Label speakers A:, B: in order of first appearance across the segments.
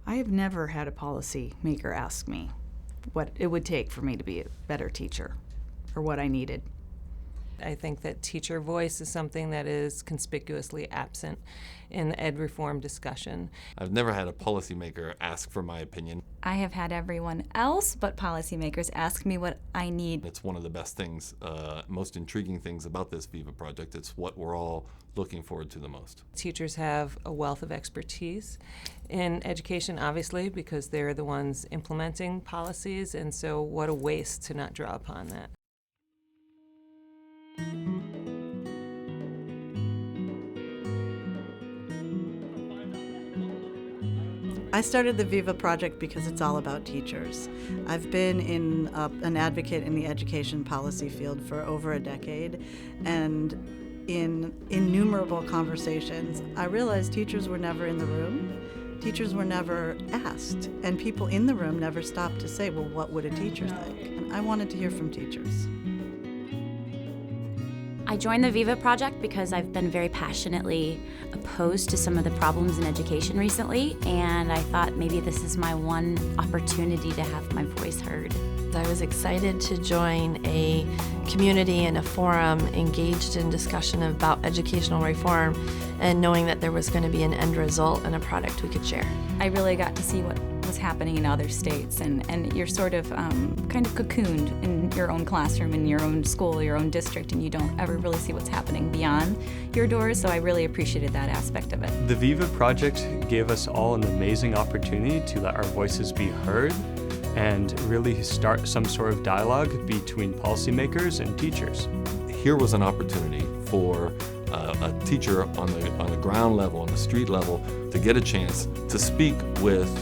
A: I have never had a policy maker ask me what it would take for me to be a better teacher or what I needed.
B: I think that teacher voice is something that is conspicuously absent in the ed reform discussion.
C: I've never had a policymaker ask for my opinion.
D: I have had everyone else but policymakers ask me what I need.
C: It's one of the best things, most intriguing things about this VIVA project. It's what we're all looking forward to the most.
B: Teachers have a wealth of expertise in education, obviously, because they're the ones implementing policies, and so what a waste to not draw upon that.
E: I started the VIVA Project because it's all about teachers. I've been an advocate in the education policy field for over a decade, and in innumerable conversations, I realized teachers were never in the room. Teachers were never asked, and people in the room never stopped to say, well, what would a teacher think? And I wanted to hear from teachers.
D: I joined the VIVA Project because I've been very passionately opposed to some of the problems in education recently, and I thought maybe this is my one opportunity to have my voice heard.
F: I was excited to join a community and a forum engaged in discussion about educational reform, and knowing that there was going to be an end result and a product we could share.
D: I really got to see what was happening in other states, and you're sort of kind of cocooned in your own classroom, in your own school, your own district, and you don't ever really see what's happening beyond your doors, so I really appreciated that aspect of it.
G: The VIVA Project gave us all an amazing opportunity to let our voices be heard and really start some sort of dialogue between policymakers and teachers.
C: Here was an opportunity for a teacher on the ground level, on the street level, to get a chance to speak with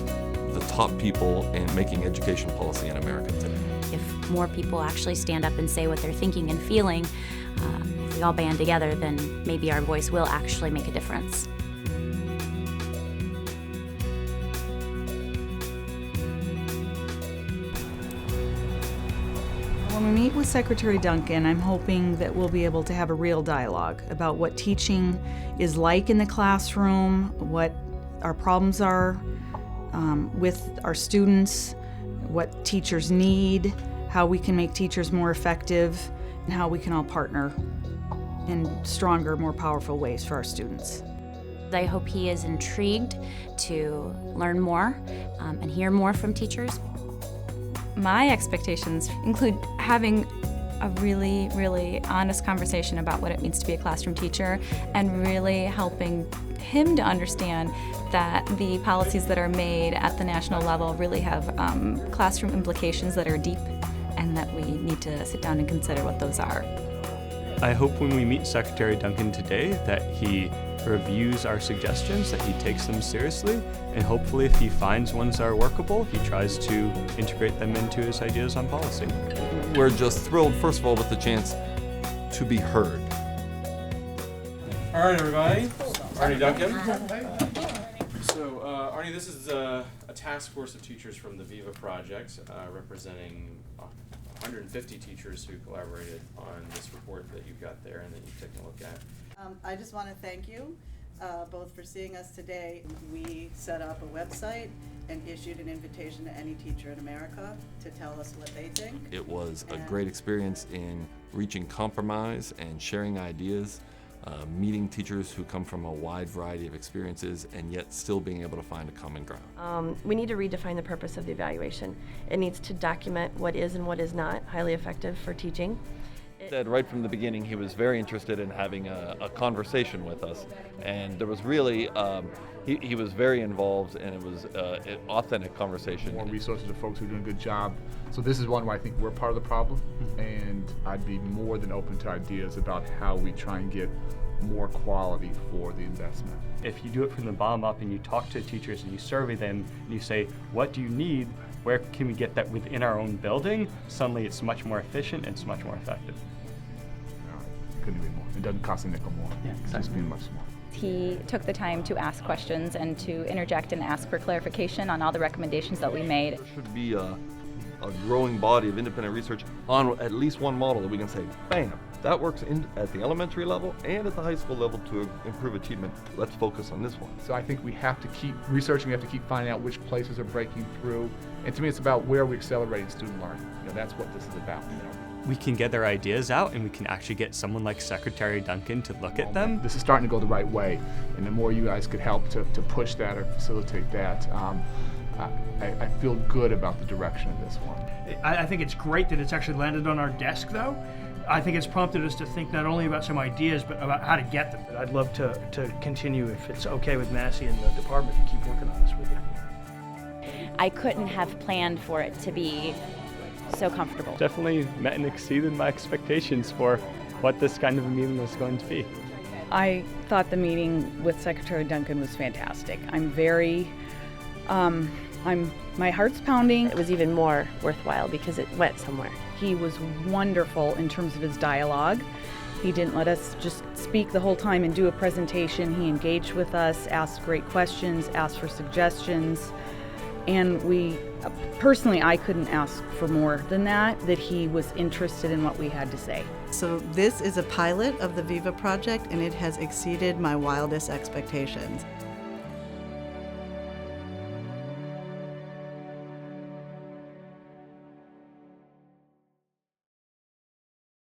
C: the top people in making education policy in America today.
D: If more people actually stand up and say what they're thinking and feeling, if we all band together, then maybe our voice will actually make a difference.
A: When we meet with Secretary Duncan, I'm hoping that we'll be able to have a real dialogue about what teaching is like in the classroom, what our problems are with our students, what teachers need, how we can make teachers more effective, and how we can all partner in stronger, more powerful ways for our students.
D: I hope he is intrigued to learn more and hear more from teachers. My expectations include having a really, really honest conversation about what it means to be a classroom teacher, and really helping him to understand that the policies that are made at the national level really have classroom implications that are deep, and that we need to sit down and consider what those are.
G: I hope when we meet Secretary Duncan today that he reviews our suggestions, that he takes them seriously, and hopefully if he finds ones that are workable, he tries to integrate them into his ideas on policy.
C: We're just thrilled, first of all, with the chance to be heard.
H: All right, everybody. Arnie Duncan. So, Arnie, this is a task force of teachers from the VIVA Project, representing 150 teachers who collaborated on this report that you've got there and that you've taken a look at.
E: I just want to thank you both for seeing us today. We set up a website and issued an invitation to any teacher in America to tell us what they think.
C: It was a great experience in reaching compromise and sharing ideas, meeting teachers who come from a wide variety of experiences, and yet still being able to find a common ground.
F: We need to redefine the purpose of the evaluation. It needs to document what is and what is not highly effective for teaching.
I: Said right from the beginning he was very interested in having a conversation with us, and there was really he was very involved, and it was an authentic conversation.
J: More resources to folks who are doing a good job. So this is one where I think we're part of the problem, and I'd be more than open to ideas about how we try and get more quality for the investment.
G: If you do it from the bottom up and you talk to teachers and you survey them and you say, what do you need? Where can we get that within our own building? Suddenly it's much more efficient and it's much more effective.
J: Couldn't agree more. It doesn't cost a nickel more.
G: Yeah, exactly.
J: It's just being much smaller.
K: He took the time to ask questions and to interject and ask for clarification on all the recommendations that we made.
C: There should be a growing body of independent research on at least one model that we can say, bam,
I: That works at the elementary level and at the high school level to improve achievement. Let's focus on this one.
J: So I think we have to keep researching, we have to keep finding out which places are breaking through. And to me, it's about where we're accelerating student learning. That's what this is about.
G: We can get their ideas out, and we can actually get someone like Secretary Duncan to look at them.
J: This is starting to go the right way, and the more you guys could help to push that or facilitate that, I feel good about the direction of this one.
L: I think it's great that it's actually landed on our desk, though. I think it's prompted us to think not only about some ideas, but about how to get them. I'd love to continue, if it's okay with Massey and the department, to keep working on this with you.
K: I couldn't have planned for it to be so comfortable.
G: Definitely met and exceeded my expectations for what this kind of a meeting was going to be.
A: I thought the meeting with Secretary Duncan was fantastic. My heart's pounding.
F: It was even more worthwhile because it went somewhere.
A: He was wonderful in terms of his dialogue. He didn't let us just speak the whole time and do a presentation. He engaged with us, asked great questions, asked for suggestions. And personally, I couldn't ask for more than that he was interested in what we had to say.
E: So this is a pilot of the VIVA Project, and it has exceeded my wildest expectations.